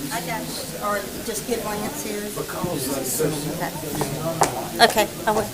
I got it. Or just give Lance's. Okay, I will.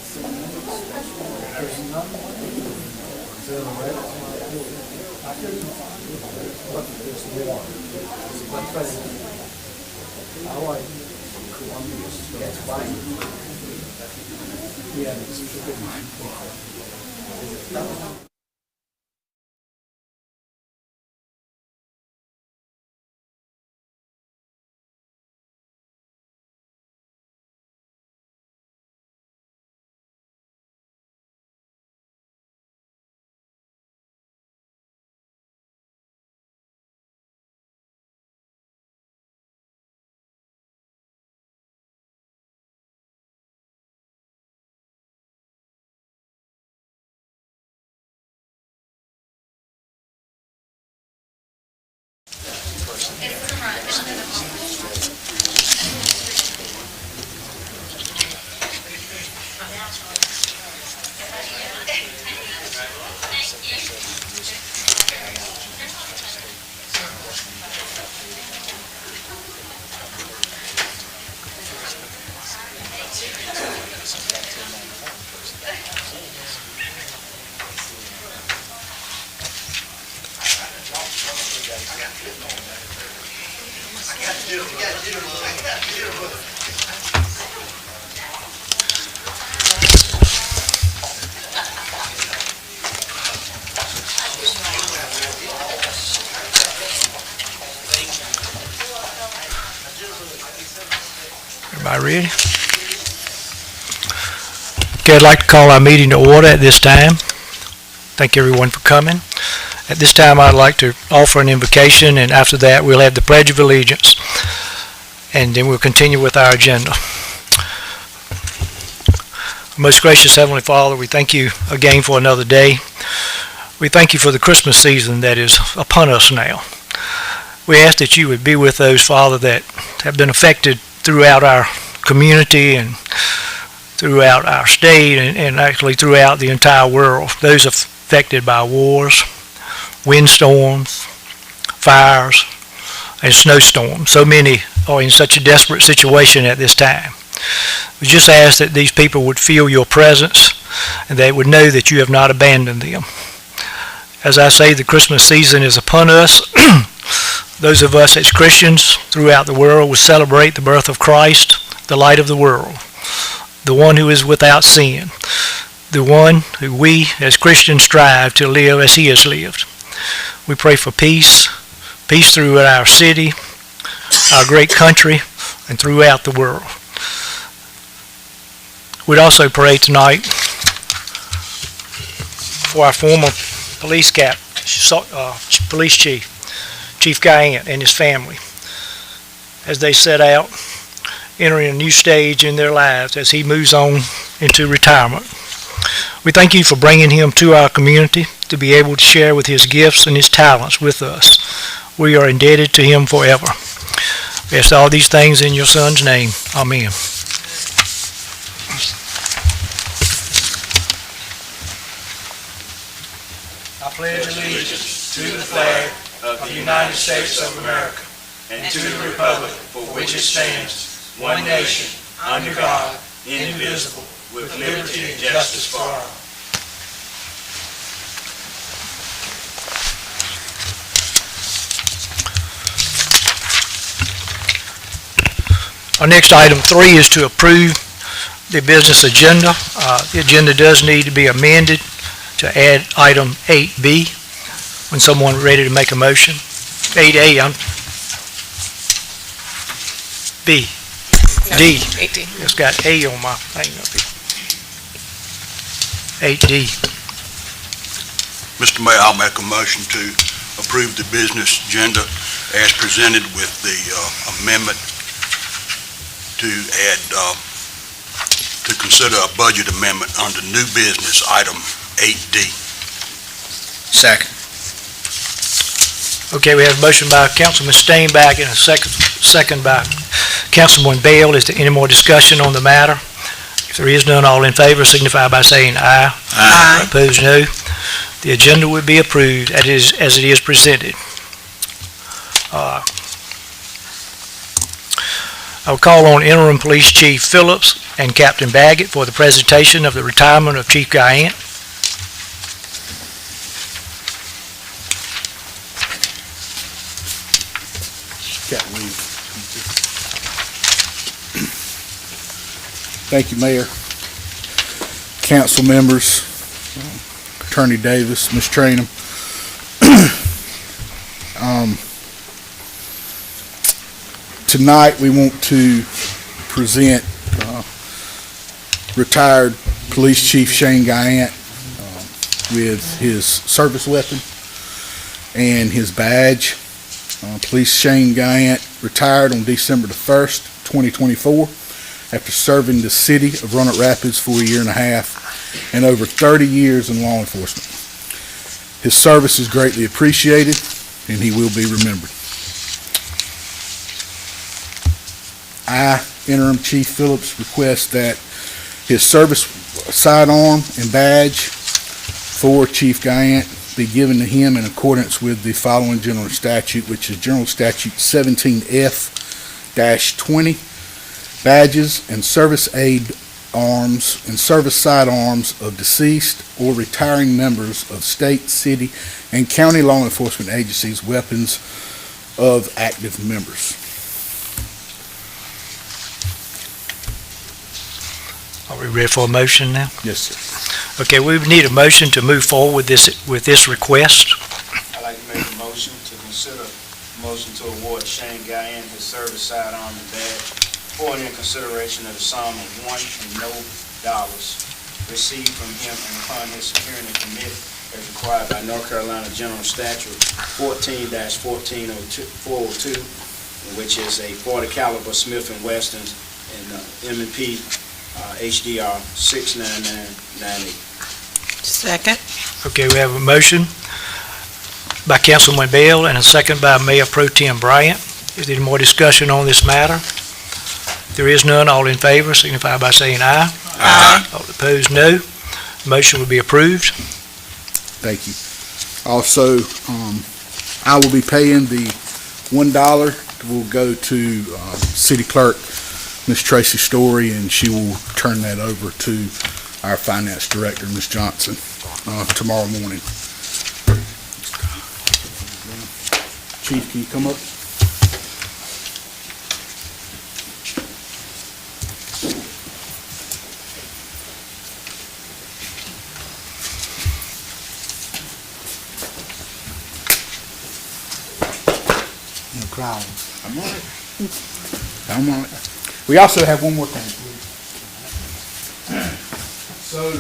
Everybody ready? Okay, I'd like to call our meeting to order at this time. Thank everyone for coming. At this time, I'd like to offer an invocation, and after that, we'll have the Pledge of Allegiance, and then we'll continue with our agenda. Most gracious Heavenly Father, we thank you again for another day. We thank you for the Christmas season that is upon us now. We ask that you would be with those, Father, that have been affected throughout our community and throughout our state and actually throughout the entire world. Those affected by wars, windstorms, fires, and snowstorms. So many are in such a desperate situation at this time. We just ask that these people would feel your presence and they would know that you have not abandoned them. As I say, the Christmas season is upon us. Those of us as Christians throughout the world will celebrate the birth of Christ, the light of the world, the one who is without sin, the one who we as Christians strive to live as he has lived. We pray for peace throughout our city, our great country, and throughout the world. We'd also pray tonight for our former police chief, Chief Guyan, and his family, as they set out, entering a new stage in their lives as he moves on into retirement. We thank you for bringing him to our community to be able to share with his gifts and his talents with us. We are indebted to him forever. We ask all these things in your Son's name. Amen. I pledge allegiance to the flag of the United States of America and to the republic for which it stands, one nation, under God, indivisible, with liberty and justice for all. Our next item 3 is to approve the business agenda. The agenda does need to be amended to add item 8B. When someone ready to make a motion. 8A, B. D. 8D. It's got A on my thing up here. 8D. Mr. Mayor, I'll make a motion to approve the business agenda as presented with the amendment to add, to consider a budget amendment under new business item 8D. Second. Okay, we have a motion by Councilman Stainback and a second by Councilman Bale. Is there any more discussion on the matter? If there is none, all in favor signify by saying aye. Aye. Opposed, no. The agenda would be approved as it is presented. I'll call on Interim Police Chief Phillips and Captain Baggett for the presentation of the retirement of Chief Guyant. Thank you, Mayor, council members, Attorney Davis, Ms. Trainum. Tonight we want to present retired Police Chief Shane Guyant with his service weapon and his badge. Police Shane Guyant retired on December the 1st, 2024. After serving the city of Roanoke Rapids for a year and a half and over 30 years in law enforcement. His service is greatly appreciated, and he will be remembered. I, Interim Chief Phillips, request that his service sidearm and badge for Chief Guyant be given to him in accordance with the following general statute, which is General Statute 17F-20. Badges and service aid arms and service sidearms of deceased or retiring members of state, city, and county law enforcement agencies, weapons of active members. Are we ready for a motion now? Yes, sir. Okay, we would need a motion to move forward with this request. I'd like to make a motion to consider a motion to award Shane Guyant his service sidearm and badge for and in consideration of the sum of $1 and no dollars received from him and upon his securing and commit as required by North Carolina General Statute 14-14402, which is a 40 caliber Smith & Wesson's and M&P HDR 69998. Second. Okay, we have a motion by Councilman Bell and a second by Mayor Pro Tem Bryant. Is there any more discussion on this matter? If there is none, all in favor signify by saying aye. Aye. All opposed, no. Motion will be approved. Thank you. Also, I will be paying the $1 will go to City Clerk, Ms. Tracy Story, and she will turn that over to our Finance Director, Ms. Johnson, tomorrow morning. Chief, can you come up? No crowd. I'm on it. I'm on it. We also have one more thing. So,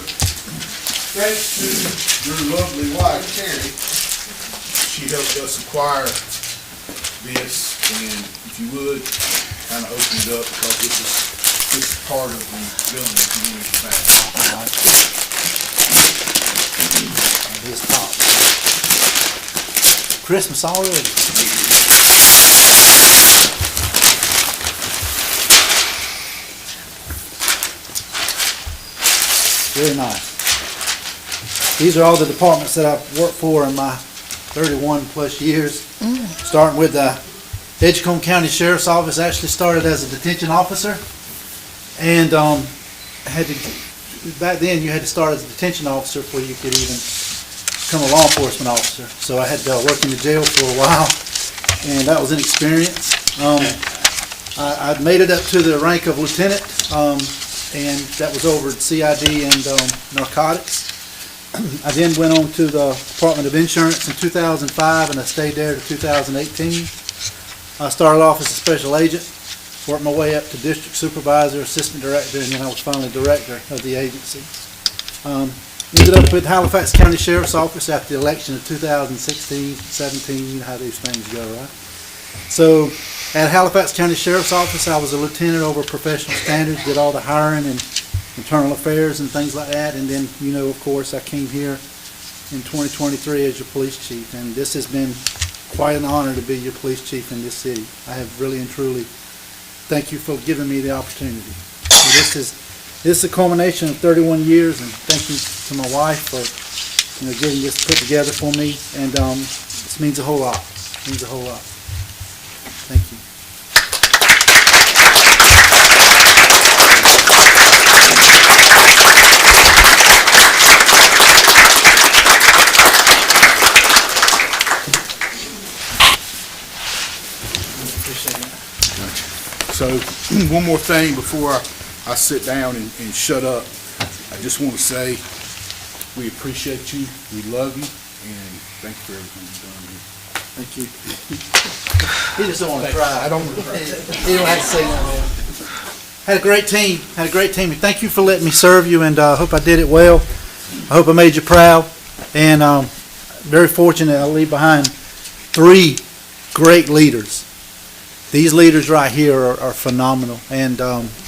thanks to your lovely wife, Terry, she helped us acquire this, and if you would, kind of open it up, because this is part of the building the community back. His top. Christmas already. Very nice. These are all the departments that I've worked for in my 31 plus years. Starting with the Edgecombe County Sheriff's Office. Actually started as a detention officer, and back then you had to start as a detention officer before you could even become a law enforcement officer. So I had to work in the jail for a while, and that was an experience. I made it up to the rank of lieutenant, and that was over at CID and narcotics. I then went on to the Department of Insurance in 2005, and I stayed there to 2018. I started off as a special agent, worked my way up to district supervisor, assistant director, and then I was finally director of the agency. Ended up with Halifax County Sheriff's Office after the election of 2016, 17, you know how these things go, right? So at Halifax County Sheriff's Office, I was a lieutenant over professional standards, did all the hiring and internal affairs and things like that. And then, you know, of course, I came here in 2023 as your police chief. And this has been quite an honor to be your police chief in this city. I have really and truly thank you for giving me the opportunity. So this is a culmination of 31 years, and thank you to my wife for, you know, getting this put together for me. And this means a whole lot. It means a whole lot. Thank you. So, one more thing before I sit down and shut up. I just want to say, we appreciate you, we love you, and thank you for everything you've done here. Thank you. He just don't want to cry. He don't have to say nothing. Had a great team. And thank you for letting me serve you, and I hope I did it well. I hope I made you proud. And very fortunate I leave behind 3 great leaders. These leaders right here are phenomenal, and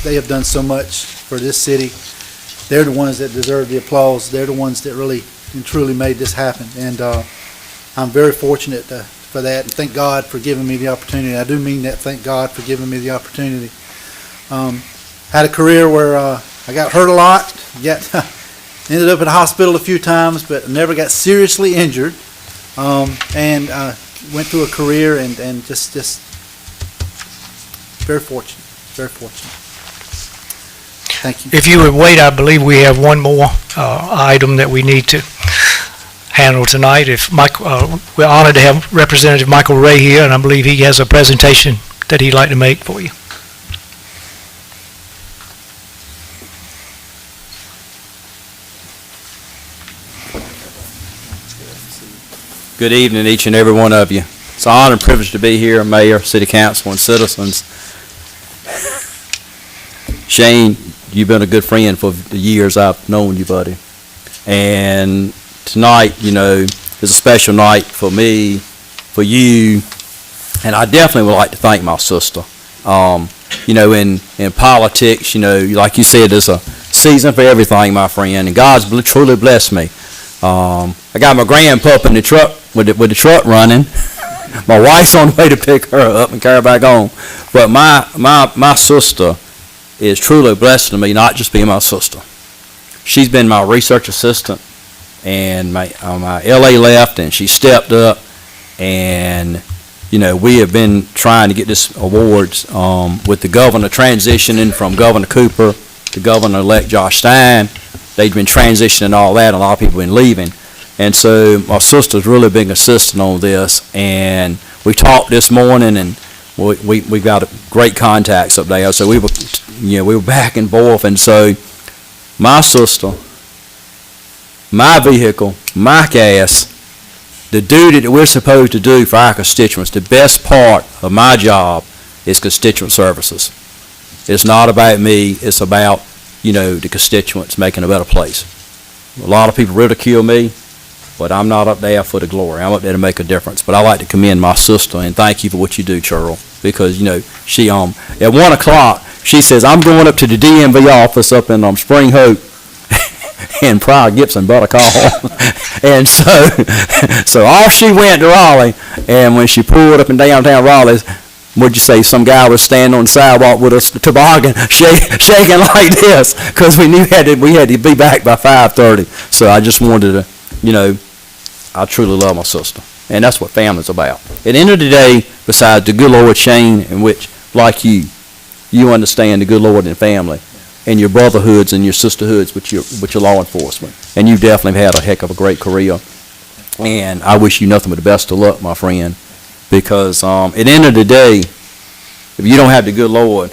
they have done so much for this city. They're the ones that deserve the applause. They're the ones that really and truly made this happen. And I'm very fortunate for that, and thank God for giving me the opportunity. I do mean that. Thank God for giving me the opportunity. Had a career where I got hurt a lot. Ended up in the hospital a few times, but never got seriously injured. And went through a career and just very fortunate. Very fortunate. Thank you. If you would wait, I believe we have one more item that we need to handle tonight. If Mike, we're honored to have Representative Michael Ray here, and I believe he has a presentation that he'd like to make for you. Good evening, each and every one of you. It's an honor and privilege to be here, Mayor, City Council, and citizens. Shane, you've been a good friend for the years I've known you, buddy. And tonight, is a special night for me, for you, and I definitely would like to thank my sister. In politics, like you said, there's a season for everything, my friend, and God's truly blessed me. I got my grandpup in the truck with the truck running. My wife's on the way to pick her up and carry her back home. But my sister is truly a blessing to me, not just being my sister. She's been my research assistant, and my LA left, and she stepped up, and we have been trying to get this awards with the governor transitioning from Governor Cooper to Governor-elect Josh Stein. They've been transitioning all that, and a lot of people have been leaving. And so my sister's really been assisting on this, and we talked this morning, and we got great contacts up there. So we were back and forth, and so my sister, my vehicle, my gas, the duty that we're supposed to do for our constituents, the best part of my job is constituent services. It's not about me, it's about the constituents making a better place. A lot of people ridicule me, but I'm not up there for the glory. I'm up there to make a difference. But I like to commend my sister and thank you for what you do, Cheryl, because she at 1 o'clock she says, I'm going up to the DMV office up in Spring Hope and Pryor Gibson bought a call. And so off she went to Raleigh, and when she pulled up in downtown Raleigh, what'd you say, some guy was standing on the sidewalk with a toboggan shaking like this, because we knew we had to be back by 5:30. So I just wanted to, I truly love my sister, and that's what family's about. At the end of the day, besides the good Lord, Shane, in which, like you understand the good Lord and family, and your brotherhoods and your sisterhoods with your law enforcement, and you definitely had a heck of a great career, and I wish you nothing but the best of luck, my friend. Because at the end of the day, if you don't have the good Lord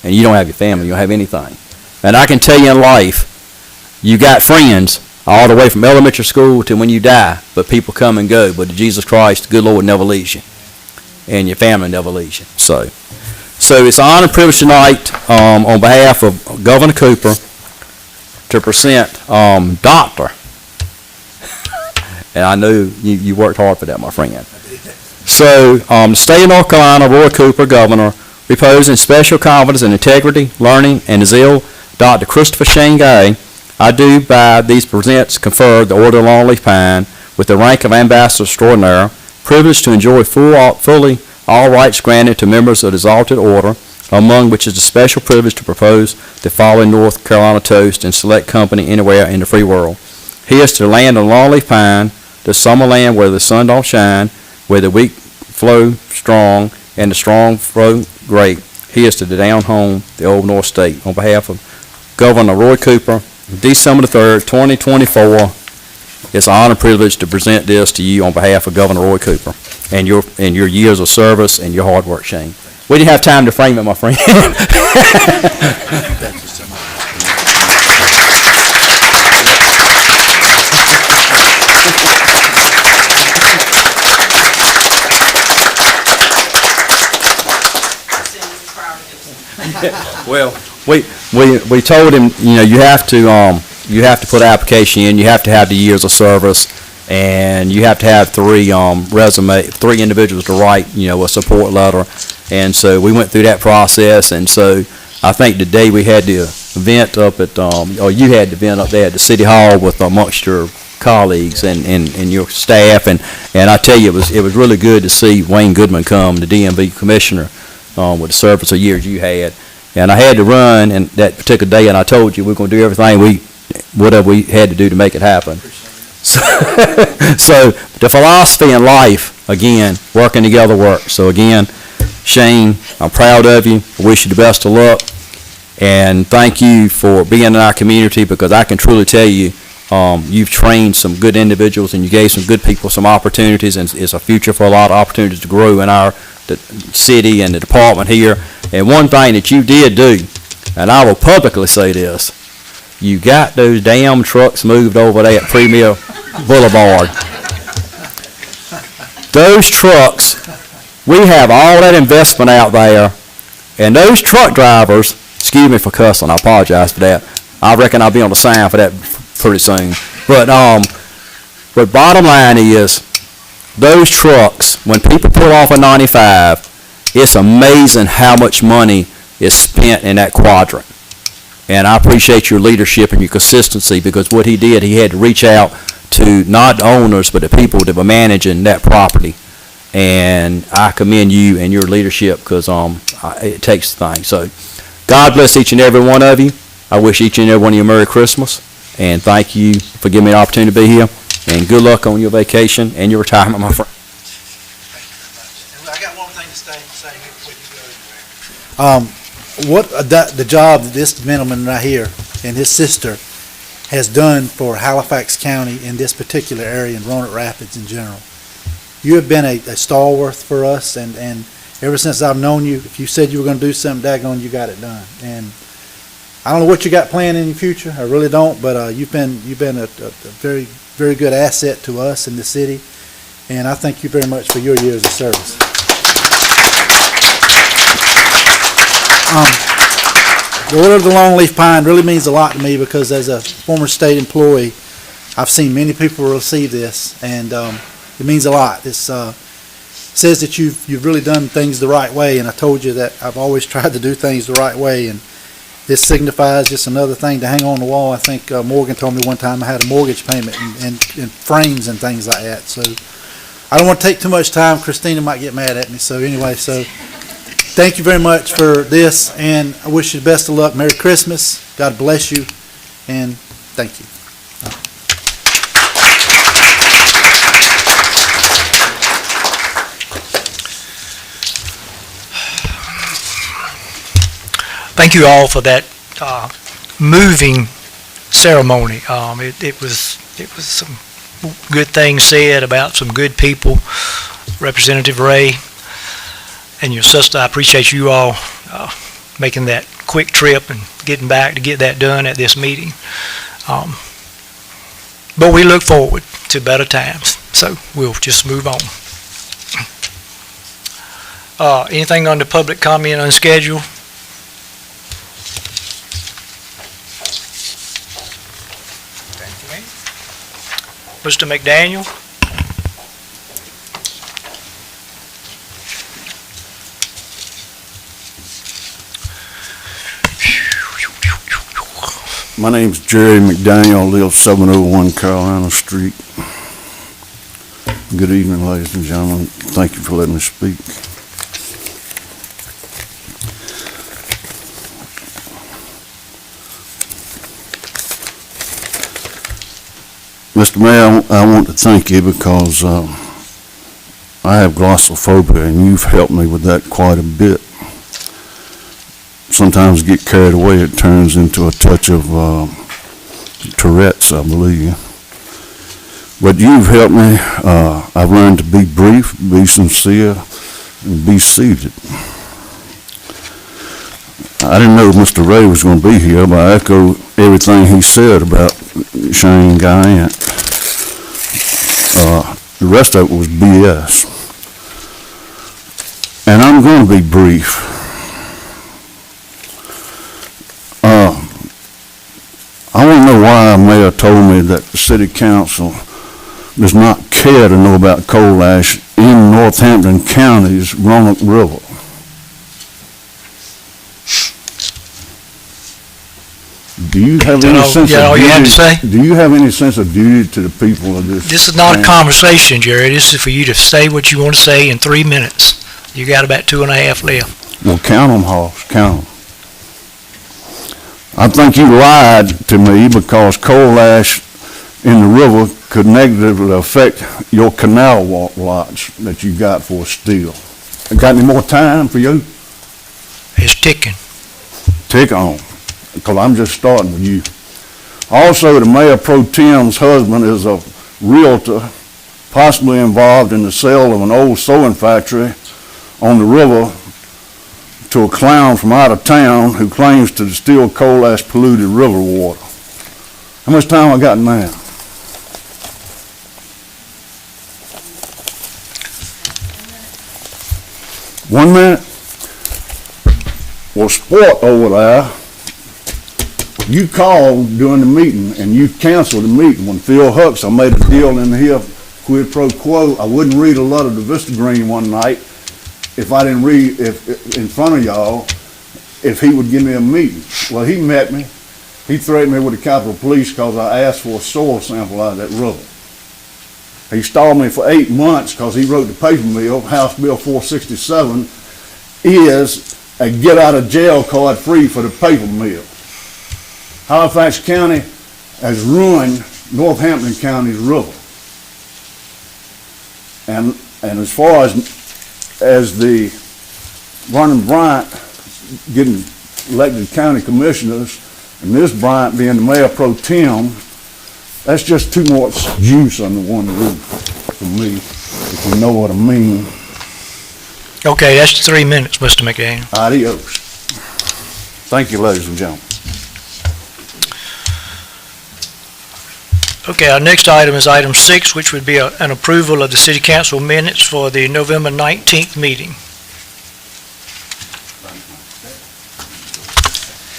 and you don't have your family, you don't have anything. And I can tell you in life, you got friends all the way from elementary school to when you die, but people come and go. But Jesus Christ, the good Lord, never leaves you, and your family never leaves you. So it's an honor and privilege tonight on behalf of Governor Cooper to present Doctor. And I know you worked hard for that, my friend. So, the state of North Carolina, Roy Cooper, Governor, repose in special confidence in integrity, learning, and zeal, Dr. Christopher Shane Gay, I do by these presents confer the Order of Longleaf Pine with the rank of Ambassador Extraordinary, privileged to enjoy fully all rights granted to members of the exalted order, among which is the special privilege to propose the following North Carolina toast and select company anywhere in the free world. Here's to the land of Longleaf Pine, the summer land where the sun don't shine, where the weak flow strong and the strong flow great. Here's to the down home, the old North State. On behalf of Governor Roy Cooper, December the 3rd, 2024, it's an honor and privilege to present this to you on behalf of Governor Roy Cooper and your years of service and your hard work, Shane. We didn't have time to frame it, my friend. Well, we told him, you have to put an application in, you have to have the years of service, and you have to have three individuals to write, a support letter. And so we went through that process, and so I think the day we had the event up at, or you had the event up there at the City Hall with amongst your colleagues and your staff, and I tell you, it was really good to see Wayne Goodman come, the DMV commissioner, with the service of years you had. And I had to run and that particular day, and I told you we're going to do everything whatever we had to do to make it happen. So the philosophy in life, again, working together works. So again, Shane, I'm proud of you. I wish you the best of luck. And thank you for being in our community, because I can truly tell you, you've trained some good individuals and you gave some good people some opportunities, and it's a future for a lot of opportunities to grow in the city and the department here. And one thing that you did do, and I will publicly say this, you got those damn trucks moved over there at Premier Boulevard. Those trucks, we have all that investment out there, and those truck drivers, excuse me for cussing, I apologize for that. I reckon I'll be on the sign for that pretty soon. But bottom line is, those trucks, when people pull off of 95, it's amazing how much money is spent in that quadrant. And I appreciate your leadership and your consistency, because what he did, he had to reach out to not the owners, but the people that were managing that property. And I commend you and your leadership, because it takes the thing. So God bless each and every one of you. I wish each and every one of you a Merry Christmas. And thank you for giving me an opportunity to be here. And good luck on your vacation and your retirement, my friend. I got one thing to say before you go. The job that this gentleman right here and his sister has done for Halifax County in this particular area and Roanoke Rapids in general. You have been a stalwart for us, and ever since I've known you, if you said you were going to do something, daggone, you got it done. And I don't know what you got planned in your future. I really don't, but you've been a very, very good asset to us in the city, and I thank you very much for your years of service. The Order of the Longleaf Pine really means a lot to me, because as a former state employee, I've seen many people receive this, and it means a lot. This says that you've really done things the right way, and I told you that I've always tried to do things the right way, and this signifies just another thing to hang on the wall. I think Morgan told me one time I had a mortgage payment and frames and things like that. So I don't want to take too much time. Christina might get mad at me. So anyway, thank you very much for this, and I wish you the best of luck. Merry Christmas. God bless you, and thank you. Thank you all for that moving ceremony. It was some good things said about some good people. Representative Ray and your sister, I appreciate you all making that quick trip and getting back to get that done at this meeting. But we look forward to better times, so we'll just move on. Anything under public comment on schedule? Mr. McDaniel? My name's Jerry McDaniel. I live 701 Carolina Street. Good evening, ladies and gentlemen. Thank you for letting me speak. Mr. Mayor, I want to thank you, because I have glossophobia, and you've helped me with that quite a bit. Sometimes get carried away, it turns into a touch of Tourette's, I believe. But you've helped me. I've learned to be brief, be sincere, and be seated. I didn't know Mr. Ray was gonna be here, but I echo everything he said about Shane Guy. The rest of it was BS. And I'm gonna be brief. I want to know why the mayor told me that the city council does not care to know about coal ash in Northampton County's Roanoke River. Do you have any sense of all you had to say? duty? Do you have any sense of duty to the people of this? This is not a town? conversation, Jerry. This is for you to say what you want to say in 3 minutes. You got about 2.5 left. Well, count them, Hoss, count them. I think you lied to me because coal ash in the river could negatively affect your canal lots that you got for steel. Got any more time for you? It's ticking. Tick on, because I'm just starting with you. Also, the Mayor Pro Tem's husband is a realtor, possibly involved in the sale of an old sewing factory on the river to a clown from out of town who claims to distill coal ash polluted river water. How much time I got now? One minute? Well, Sport over there, you called during the meeting and you canceled the meeting when Phil Huxell made a deal in here, quid pro quo. I wouldn't read a letter to Vista Green one night if I didn't read, if in front of y'all, if he would give me a meeting. Well, he met me. He threatened me with the Capitol Police because I asked for a soil sample out of that river. He stalled me for 8 months because he wrote the paper mill, House Bill 467, is a get out of jail card free for the paper mill. Halifax County has ruined Northampton County's river. And as far as the Vernon Bryant getting elected county commissioners and this Bryant being the mayor pro tem, that's just too much juice under one roof for me, if you know what I mean. Okay, that's 3 minutes, Mr. McCain. Adios. Thank you, ladies and gentlemen. Okay, our next item is item 6, which would be an approval of the city council minutes for the November 19th meeting.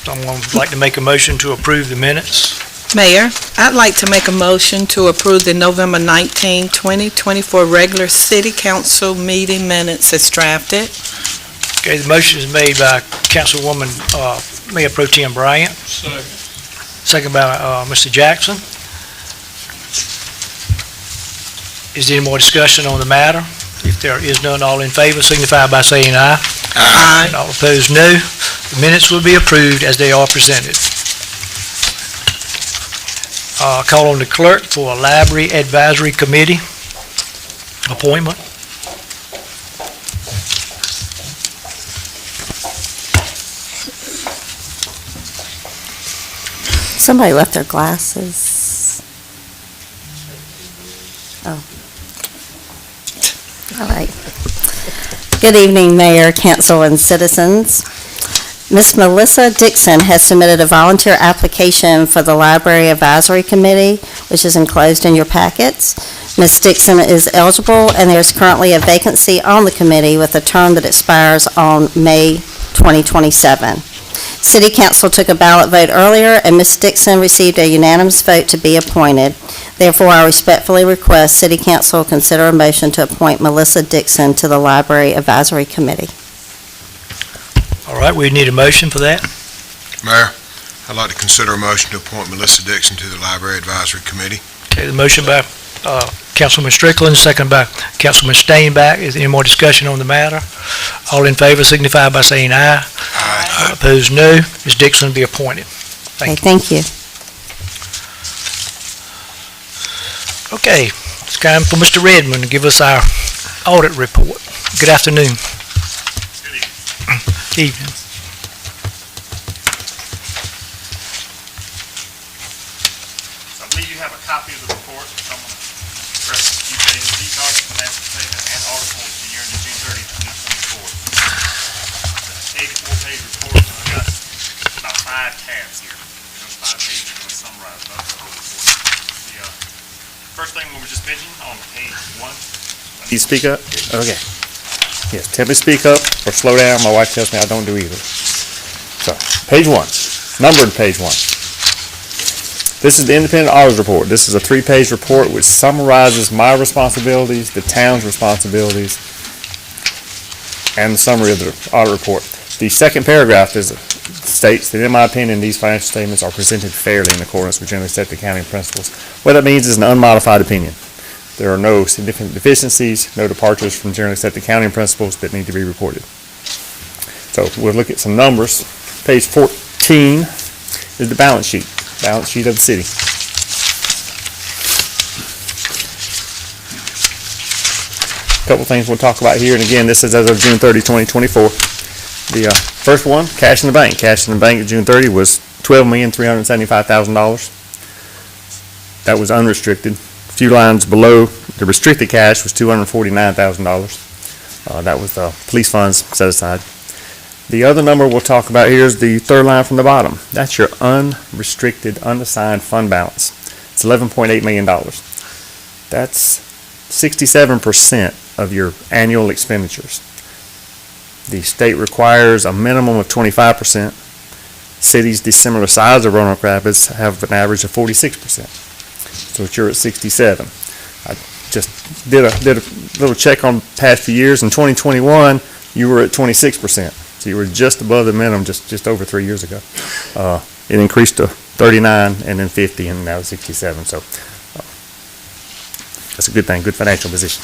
Someone would like to make a motion to approve the minutes? Mayor, I'd like to make a motion to approve the November 19, 2024 regular city council meeting minutes as drafted. Okay, the motion is made by Councilwoman, Mayor Pro Tem Bryant. Second by Mr. Jackson. Is there any more discussion on the matter? If there is none, all in favor signify by saying aye. Aye. And all opposed, no. The minutes will be approved as they are presented. Call on the clerk for a library advisory committee appointment. Somebody left their glasses. Oh. All right. Good evening, Mayor, Council, and citizens. Ms. Melissa Dixon has submitted a volunteer application for the Library Advisory Committee, which is enclosed in your packets. Ms. Dixon is eligible, and there's currently a vacancy on the committee with a term that expires on May 2027. City Council took a ballot vote earlier, and Ms. Dixon received a unanimous vote to be appointed. Therefore, I respectfully request City Council consider a motion to appoint Melissa Dixon to the Library Advisory Committee. All right, we need a motion for that. Mayor, I'd like to consider a motion to appoint Melissa Dixon to the Library Advisory Committee. Okay, the motion by Councilman Strickland, second by Councilman Stainback. Is there any more discussion on the matter? All in favor signify by saying aye. Aye. All opposed, no. Ms. Dixon will be appointed. Okay, Thank you. thank you. Okay, it's time for Mr. Redmond to give us our audit report. Good afternoon. Good evening. So I believe you have a copy of the report. So I'm going to press a few pages. These are the financial statement and audit reports for the year ended June 30, 2024. It's an 84-page report. I got 5 tabs here. Those 5 pages are going to summarize most of the whole report. The first thing we were just mentioning on page 1. You speak up? Okay. Yes, tell me to speak up or slow down. My wife tells me I don't do either. So, page 1. Numbered page 1. This is the independent auditor's report. This is a 3-page report which summarizes my responsibilities, the town's responsibilities, and the summary of the audit report. The second paragraph states that, in my opinion, these financial statements are presented fairly in accordance with generally accepted accounting principles. What that means is an unmodified opinion. There are no significant deficiencies, no departures from generally accepted accounting principles that need to be reported. So we'll look at some numbers. Page 14 is the balance sheet of the city. Couple things we'll talk about here, and again, this is as of June 30, 2024. The first one, cash in the bank. Cash in the bank at June 30 was $12,375,000. That was unrestricted. A few lines below the restricted cash was $249,000. That was the police funds set aside. The other number we'll talk about here is the third line from the bottom. That's your unrestricted, unassigned fund balance. It's $11.8 million. That's 67% of your annual expenditures. The state requires a minimum of 25%. Cities dissimilar size of Roanoke Rapids have an average of 46%. So you're at 67. I just did a little check on past few years. In 2021, you were at 26%. So you were just above the minimum just over 3 years ago. It increased to 39 and then 50 and now 67. So that's a good thing, good financial position.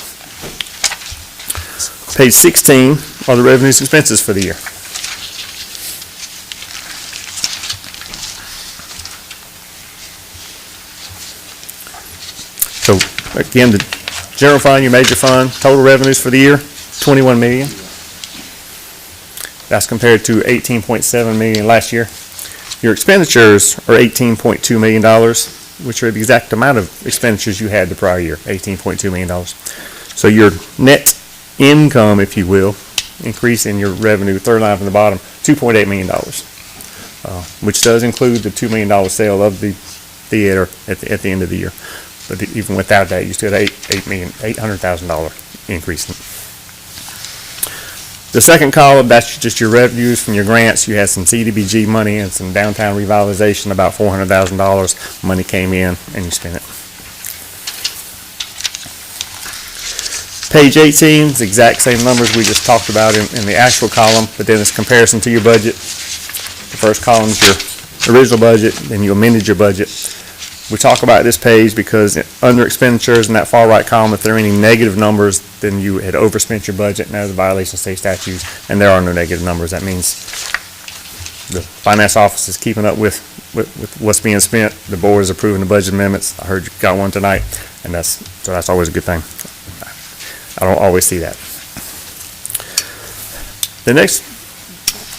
Page 16 are the revenues and expenses for the year. So again, the general fund, your major fund, total revenues for the year, $21 million. That's compared to $18.7 million last year. Your expenditures are $18.2 million, which are the exact amount of expenditures you had the prior year, $18.2 million. So your net income, if you will, increase in your revenue, third line from the bottom, $2.8 million, which does include the $2 million sale of the theater at the end of the year. But even without that, you still had $800,000 increase. The second column, that's just your revenues from your grants. You had some CDBG money and some downtown revitalization, about $400,000. Money came in and you spent it. Page 18 is the exact same numbers we just talked about in the actual column, but then it's comparison to your budget. The first column is your original budget, then you amended your budget. We talk about this page because under expenditures in that far right column, if there are any negative numbers, then you had overspent your budget, and that was a violation of state statutes, and there are no negative numbers. That means the finance office is keeping up with what's being spent. The board is approving the budget amendments. I heard you got one tonight, and that's always a good thing. I don't always see that. The next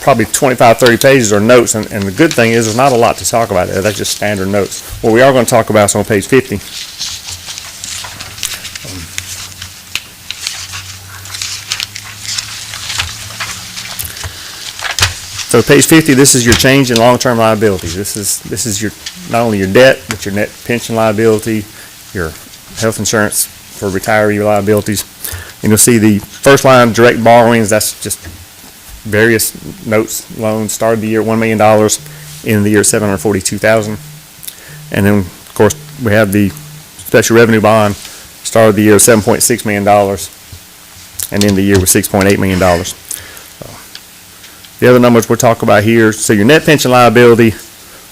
probably 25, 30 pages are notes, and the good thing is there's not a lot to talk about there. That's just standard notes. What we are going to talk about is on page 50. So page 50, this is your change in long-term liabilities. This is your not only your debt, but your net pension liability, your health insurance for retiree liabilities. And you'll see the first line, direct borrowings, that's just various notes, loans. Started the year at $1 million, in the year $742,000. And then, of course, we have the special revenue bond. Started the year at $7.6 million, and in the year with $6.8 million. The other numbers we'll talk about here. So your net pension liability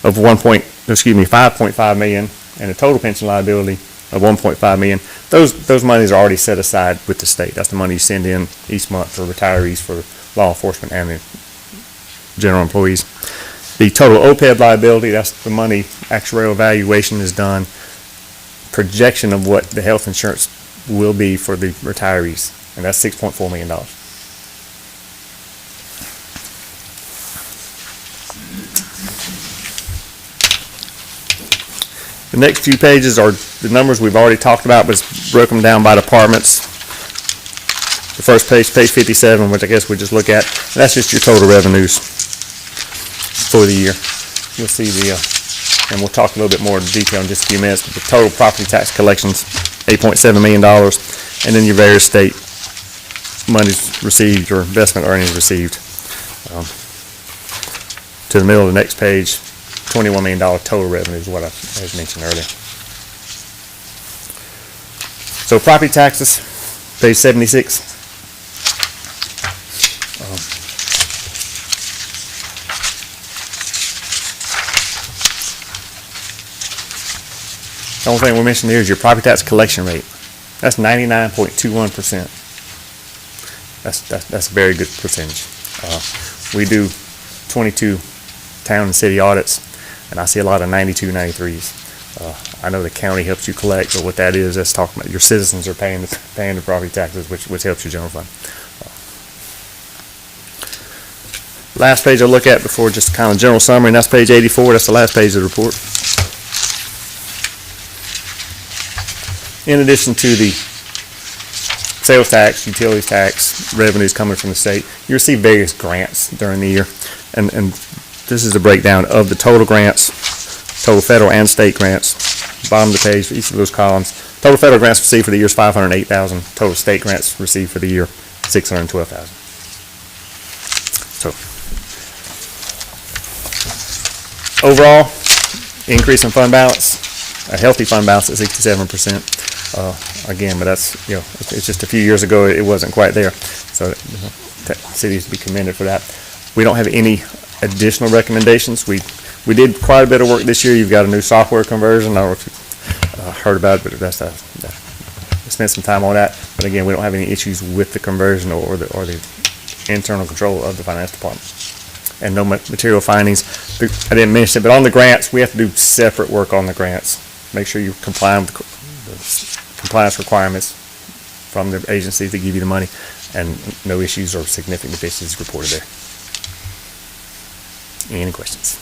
of $5.5 million, and a total pension liability of $1.5 million. Those monies are already set aside with the state. That's the money you send in each month for retirees, for law enforcement, and the general employees. The total OPEB liability, that's the money actuarial evaluation is done, projection of what the health insurance will be for the retirees, and that's $6.4 million. The next few pages are the numbers we've already talked about, but it's broken down by departments. The first page, page 57, which I guess we just look at, that's just your total revenues for the year. you'll see and we'll talk a little bit more in detail in just a few minutes, but the total property tax collections, $8.7 million, and then your various state monies received or investment earnings received. To the middle of the next page, $21 million total revenue is what I had mentioned earlier. So property taxes, page 76. The only thing we mentioned here is your property tax collection rate. That's 99.21%. That's a very good percentage. We do 22 town and city audits, and I see a lot of 92, 93s. I know the county helps you collect, but what that is, that's talking about your citizens are paying the property taxes, which helps your general fund. Last page I'll look at before just kind of general summary, and that's page 84. That's the last page of the report. In addition to the sales tax, utilities tax, revenues coming from the state, you receive various grants during the year. And this is a breakdown of the total grants, total federal and state grants. Bottom of the page for each of those columns. Total federal grants received for the year is $508,000. Total state grants received for the year, $612,000. So, overall, increase in fund balance, a healthy fund balance at 67%. Again, but that's, it's just a few years ago, it wasn't quite there. So, cities to be commended for that. We don't have any additional recommendations. We did quite a bit of work this year. You've got a new software conversion. I don't know if you heard about it, but we spent some time on that. But again, we don't have any issues with the conversion or the internal control of the finance department. And no material findings. I didn't mention it, but on the grants, we have to do separate work on the grants. Make sure you're complying with the compliance requirements from the agencies that give you the money, and no issues or significant deficiencies reported there. Any questions?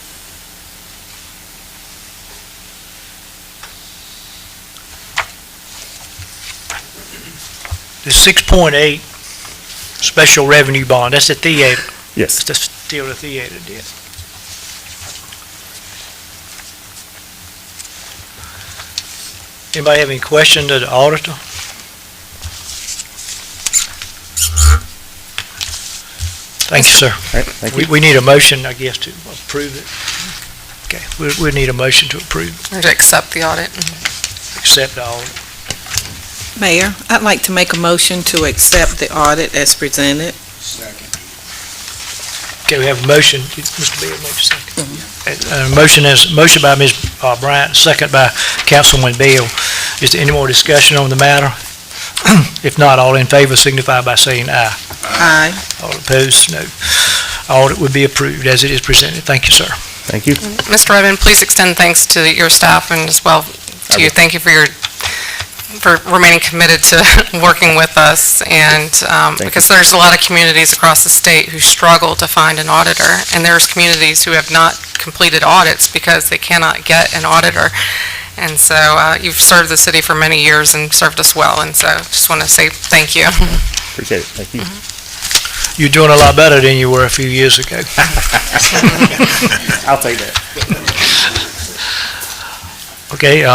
The 6.8 special revenue bond, that's the theater. Yes. That's still the theater deal. Anybody have any questions of the auditor? Thank you, sir. All right, thank you. We need a motion, I guess, to approve it. Okay, we need a motion to approve, Or to accept the audit. accept the audit. Mayor, I'd like to make a motion to accept the audit as presented. Second. Okay, we have a motion. Mr. Bill, make a second. Motion by Ms. Bryant, second by Councilman Bell. Is there any more discussion on the matter? If not, all in favor signify by saying aye. Aye. All opposed, no. Audit would be approved as it is presented. Thank you, sir. Thank you. Mr. Redmond, please extend thanks to your staff and as well to you. Thank you for remaining committed to working with us, and because there's a lot of communities across the state who struggle to find an auditor, and there's communities who have not completed audits because they cannot get an auditor. And so you've served the city for many years and served us well, and so just want to say thank you. Appreciate it. Thank you. You're doing a lot better than you were a few years ago. I'll take that. Okay,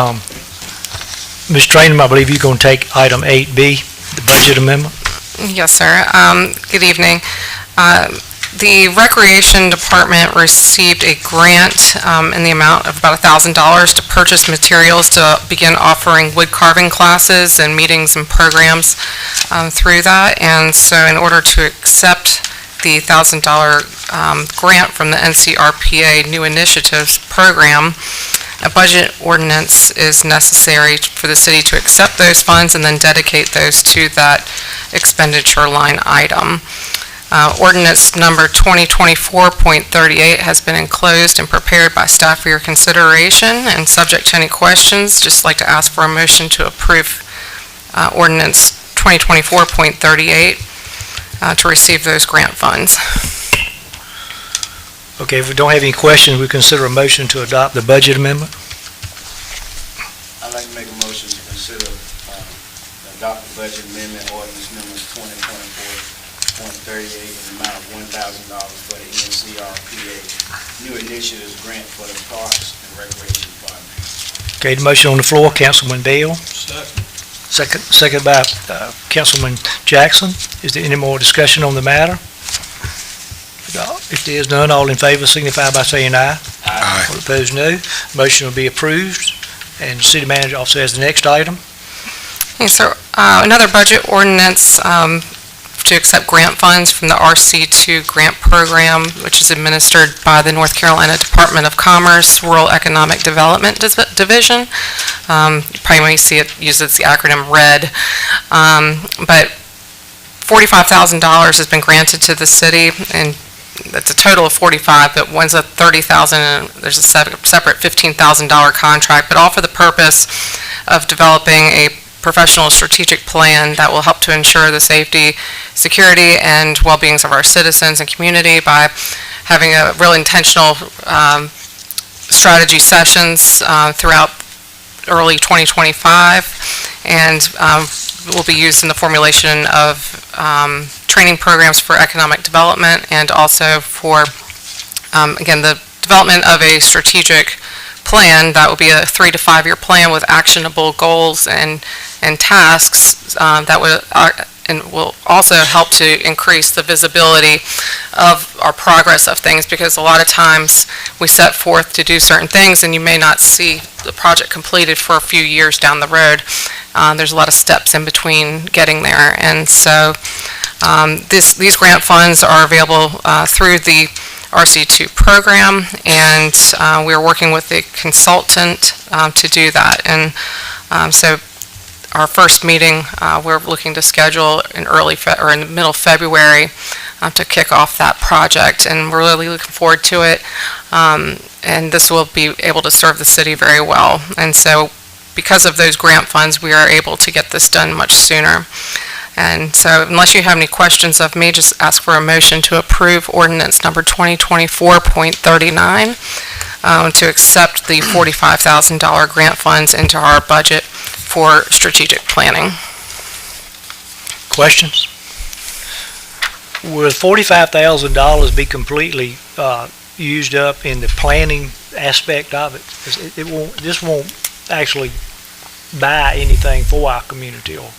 Ms. Trainum, I believe you're going to take item 8B, the budget amendment. Yes, sir. Good evening. The Recreation Department received a grant in the amount of about $1,000 to purchase materials to begin offering wood carving classes and meetings and programs through that. And so in order to accept the $1,000 grant from the NCRPA New Initiatives Program, a budget ordinance is necessary for the city to accept those funds and then dedicate those to that expenditure line item. Ordinance number 2024.38 has been enclosed and prepared by staff for your consideration, and subject to any questions, just like to ask for a motion to approve ordinance 2024.38 to receive those grant funds. Okay, if we don't have any questions, we consider a motion to adopt the budget amendment. I'd like to make a motion to consider adopt the budget amendment ordinance numbers 2024.38 in the amount of $1,000 for the ENC NCRPA New Initiatives Grant for the Parks and Recreation Department. Okay, the motion on the floor, Councilman Bell. Second by Councilman Jackson. Is there any more discussion on the matter? If there is none, all in favor signify by saying aye. Aye. All opposed, no. Motion will be approved. And the city manager also has the next item. Okay, so another budget ordinance to accept grant funds from the RC2 grant program, which is administered by the North Carolina Department of Commerce Rural Economic Development Division. You probably may see it uses the acronym RED. But $45,000 has been granted to the city, and it's a total of 45, but one's a 30,000, and there's a separate $15,000 contract, but all for the purpose of developing a professional strategic plan that will help to ensure the safety, security, and well-beings of our citizens and community by having a real intentional strategy sessions throughout early 2025, and will be used in the formulation of training programs for economic development, and also for, again, the development of a strategic plan that will be a 3 to 5 year plan with actionable goals and tasks that would and will also help to increase the visibility of our progress of things, because a lot of times we set forth to do certain things and you may not see the project completed for a few years down the road. There's a lot of steps in between getting there, and so these grant funds are available through the RC2 program, and we are working with a consultant to do that. And so our first meeting, we're looking to schedule in in the middle of February to kick off that project, and we're really looking forward to it. And this will be able to serve the city very well. And so because of those grant funds, we are able to get this done much sooner. And so unless you have any questions of me, just ask for a motion to approve ordinance number 2024.39 to accept the $45,000 grant funds into our budget for strategic planning. Questions? Will $45,000 be completely used up in the planning aspect of it? This won't actually buy anything for our community, or?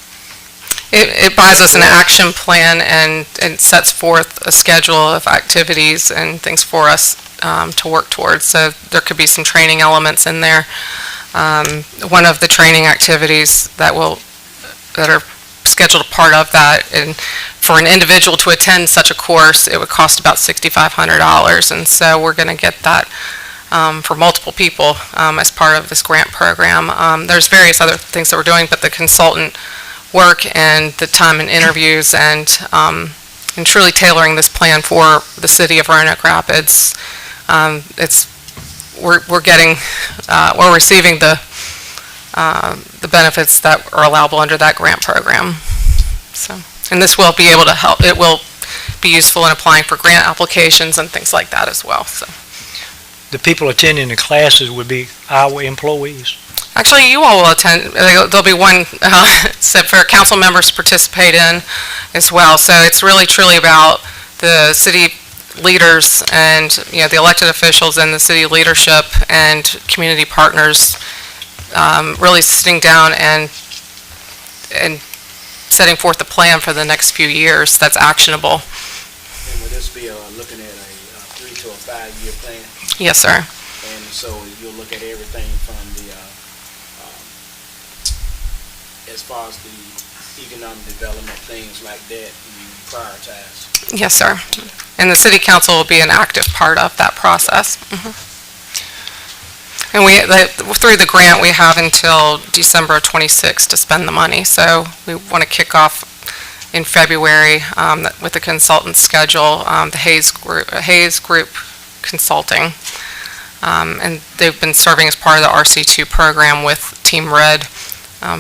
It buys us an action plan and sets forth a schedule of activities and things for us to work towards. So there could be some training elements in there. One of the training activities that are scheduled a part of that, and for an individual to attend such a course, it would cost about $6,500, and so we're going to get that for multiple people as part of this grant program. There's various other things that we're doing, but the consultant work and the time and interviews and truly tailoring this plan for the city of Roanoke Rapids, we're receiving the benefits that are allowable under that grant program. So, and this will be able to help. It will be useful in applying for grant applications and things like that as well. So, the people attending the classes would be our employees. Actually, you all will attend. There'll be one set for council members to participate in as well. So it's really truly about the city leaders and, the elected officials and the city leadership and community partners really sitting down and setting forth a plan for the next few years that's actionable. And will this be looking at a 3 to 5 year plan? Yes, sir. And so you'll look at everything from the as far as the economic development, things like that, you prioritize. Yes, sir. And the city council will be an active part of that process. And through the grant, we have until December 26th to spend the money. So we want to kick off in February with the consultant schedule, the Hayes Group Consulting. And they've been serving as part of the RC2 program with Team Red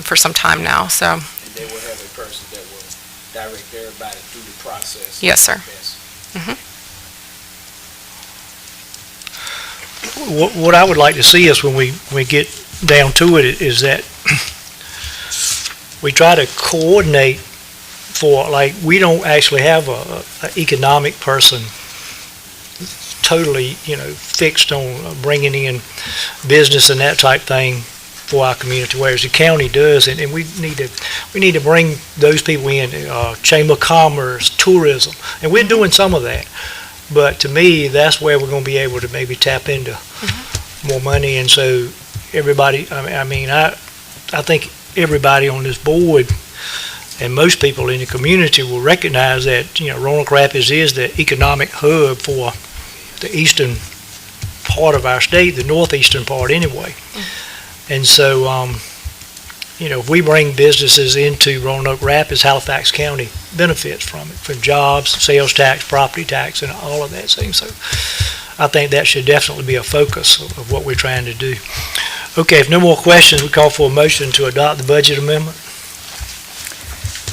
for some time now. So. And they will have a person that will direct everybody through the process. Yes, sir. What I would like to see is when we get down to it is that we try to coordinate for, like, we don't actually have an economic person totally, fixed on bringing in business and that type thing for our community, whereas the county does, and we need to bring those people in, Chamber of Commerce, tourism, and we're doing some of that. But to me, that's where we're going to be able to maybe tap into more money, and so everybody, I think everybody on this board and most people in the community will recognize that, Roanoke Rapids is the economic hub for the eastern part of our state, the northeastern part anyway. And so, if we bring businesses into Roanoke Rapids, Halifax County benefits from it, from jobs, sales tax, property tax, and all of that thing. So I think that should definitely be a focus of what we're trying to do. Okay, if no more questions, we call for a motion to adopt the budget amendment.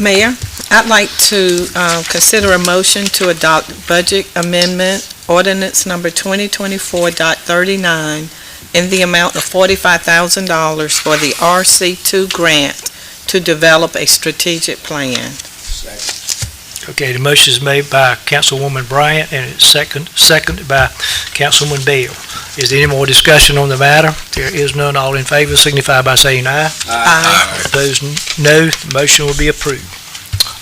Mayor, I'd like to consider a motion to adopt budget amendment ordinance number 2024.39 in the amount of $45,000 for the RC2 grant to develop a strategic plan. Okay, the motion is made by Councilwoman Bryant and it's seconded by Councilwoman Bell. Is there any more discussion on the matter? There is none. All in favor signify by saying aye. Aye. Opposed, no. The motion will be approved.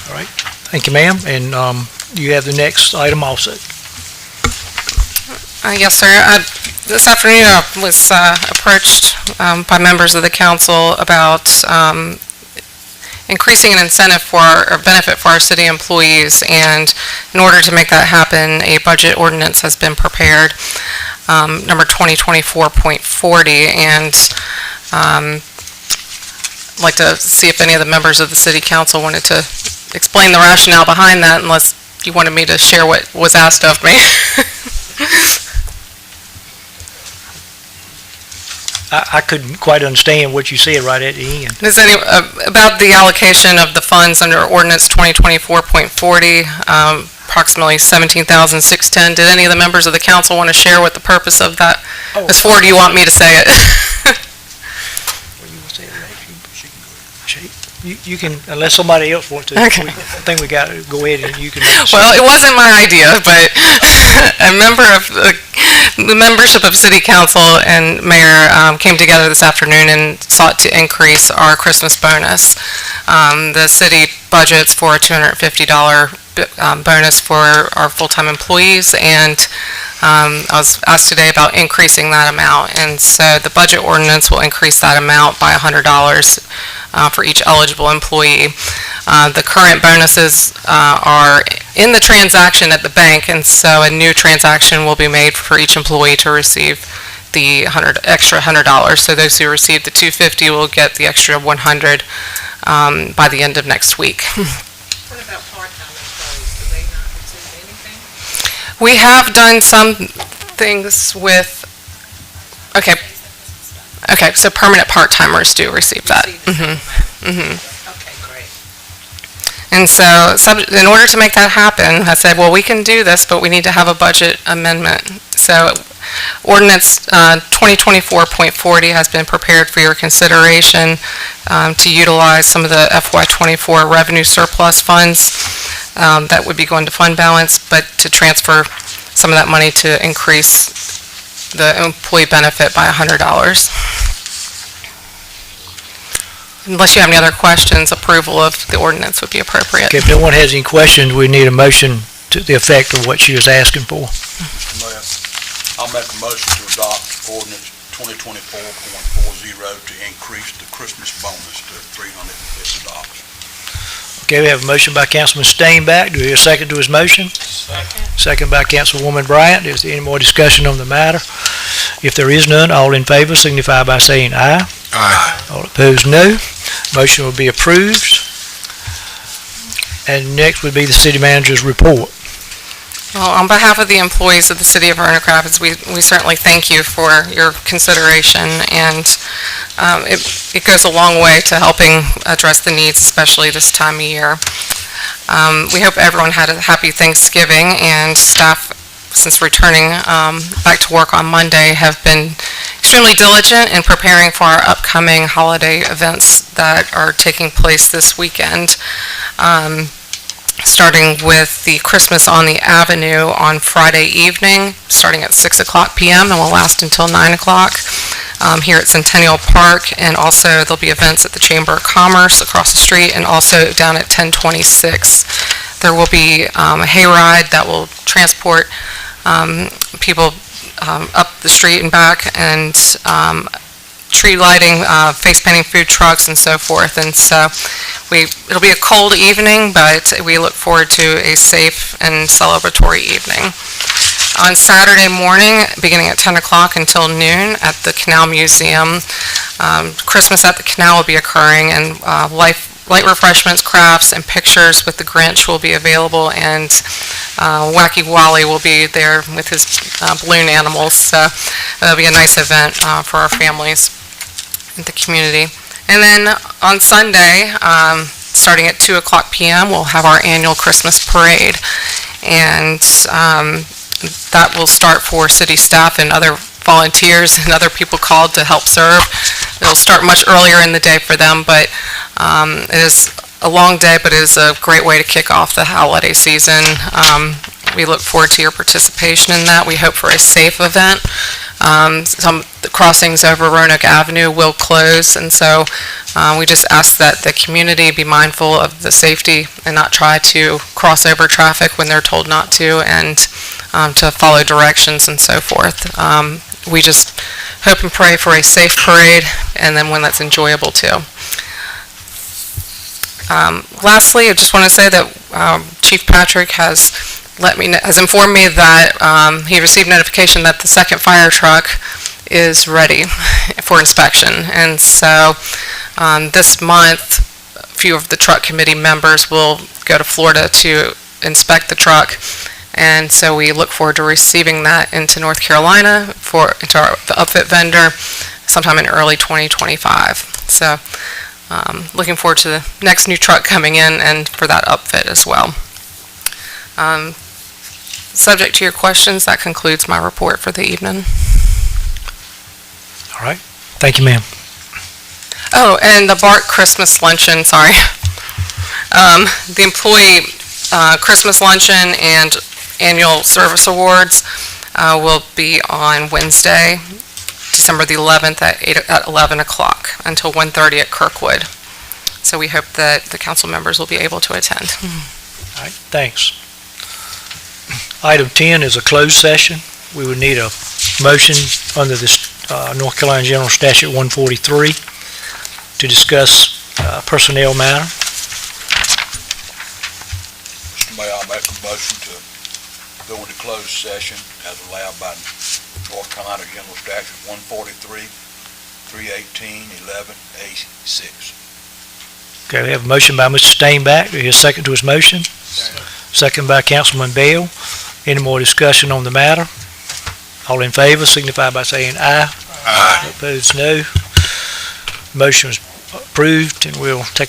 All right. Thank you, ma'am. And you have the next item also. Yes, sir. This afternoon I was approached by members of the council about increasing an incentive or benefit for our city employees, and in order to make that happen, a budget ordinance has been prepared, number 2024.40, and I'd like to see if any of the members of the city council wanted to explain the rationale behind that, unless you wanted me to share what was asked of me. I couldn't quite understand what you said right at the end. Is any about the allocation of the funds under ordinance 2024.40, approximately $17,610? Did any of the members of the council want to share what the purpose of that is for? Do you want me to say it? You can, unless somebody else wants to. Okay. I think we got to go ahead and you can. Well, it wasn't my idea, but a member of the membership of City Council and Mayor came together this afternoon and sought to increase our Christmas bonus. The city budgets for a $250 bonus for our full-time employees, and I was asked today about increasing that amount, and so the budget ordinance will increase that amount by $100 for each eligible employee. The current bonuses are in the transaction at the bank, and so a new transaction will be made for each employee to receive the extra $100. So those who receive the $250 will get the extra $100 by the end of next week. What about part-time employees? Do they not receive anything? We have done some things with, okay, so permanent part-timers do receive that. Okay, great. And so, in order to make that happen, I said, well, we can do this, but we need to have a budget amendment. So, ordinance 2024.40 has been prepared for your consideration to utilize some of the FY24 revenue surplus funds that would be going to fund balance, but to transfer some of that money to increase the employee benefit by $100. Unless you have any other questions, approval of the ordinance would be appropriate. Okay, if no one has any questions, we need a motion to the effect of what she was asking for. Mayor, I'll make a motion to adopt ordinance 2024.40 to increase the Christmas bonus to $350. Okay, we have a motion by Councilman Stainback. Do we hear a second to his motion? Second by Councilwoman Bryant. Is there any more discussion on the matter? If there is none, all in favor signify by saying aye. Aye. All opposed, no. Motion will be approved. And next would be the city manager's report. Well, on behalf of the employees of the City of Roanoke Rapids, we certainly thank you for your consideration, and it goes a long way to helping address the needs, especially this time of year. We hope everyone had a happy Thanksgiving, and staff, since returning back to work on Monday, have been extremely diligent in preparing for our upcoming holiday events that are taking place this weekend. starting with the Christmas on the Avenue on Friday evening, starting at 6 o'clock p.m. and will last until 9 o'clock here at Centennial Park. And also there'll be events at the Chamber of Commerce across the street and also down at 1026. There will be a hayride that will transport people up the street and back, and tree lighting, face painting food trucks and so forth. And so it'll be a cold evening, but we look forward to a safe and celebratory evening. On Saturday morning, beginning at 10 o'clock until noon at the Canal Museum, Christmas at the Canal will be occurring, and light refreshments, crafts, and pictures with the Grinch will be available, and Wacky Wally will be there with his balloon animals. So it'll be a nice event for our families in the community. And then on Sunday, starting at 2 o'clock p.m., we'll have our annual Christmas parade. And that will start for city staff and other volunteers and other people called to help serve. It'll start much earlier in the day for them, but it is a long day, but it is a great way to kick off the holiday season. We look forward to your participation in that. We hope for a safe event. Some of the crossings over Roanoke Avenue will close, and so we just ask that the community be mindful of the safety and not try to cross over traffic when they're told not to, and to follow directions and so forth. We just hope and pray for a safe parade, and then one that's enjoyable too. Lastly, I just want to say that Chief Patrick has informed me that he received notification that the second fire truck is ready for inspection. And so this month, a few of the truck committee members will go to Florida to inspect the truck. And so we look forward to receiving that into North Carolina into our upfit vendor sometime in early 2025. So looking forward to the next new truck coming in and for that upfit as well. Subject to your questions, that concludes my report for the evening. All right. Thank you, ma'am. Oh, and the BART Christmas luncheon, sorry. The employee Christmas luncheon and annual service awards will be on Wednesday, December the 11th at 11 o'clock until 1:30 at Kirkwood. So we hope that the council members will be able to attend. All right, thanks. Item 10 is a closed session. We would need a motion under this North Carolina General Statute 143 to discuss personnel matter. Mr. Mayor, I'll make a motion to go into closed session as allowed by North Carolina General Statute 143, 318, 11A6. Okay, we have a motion by Mr. Stainback. Do we hear a second to his motion? Second by Councilman Bell. Any more discussion on the matter? All in favor signify by saying aye. Aye. Opposed, no. Motion is approved, and we'll take a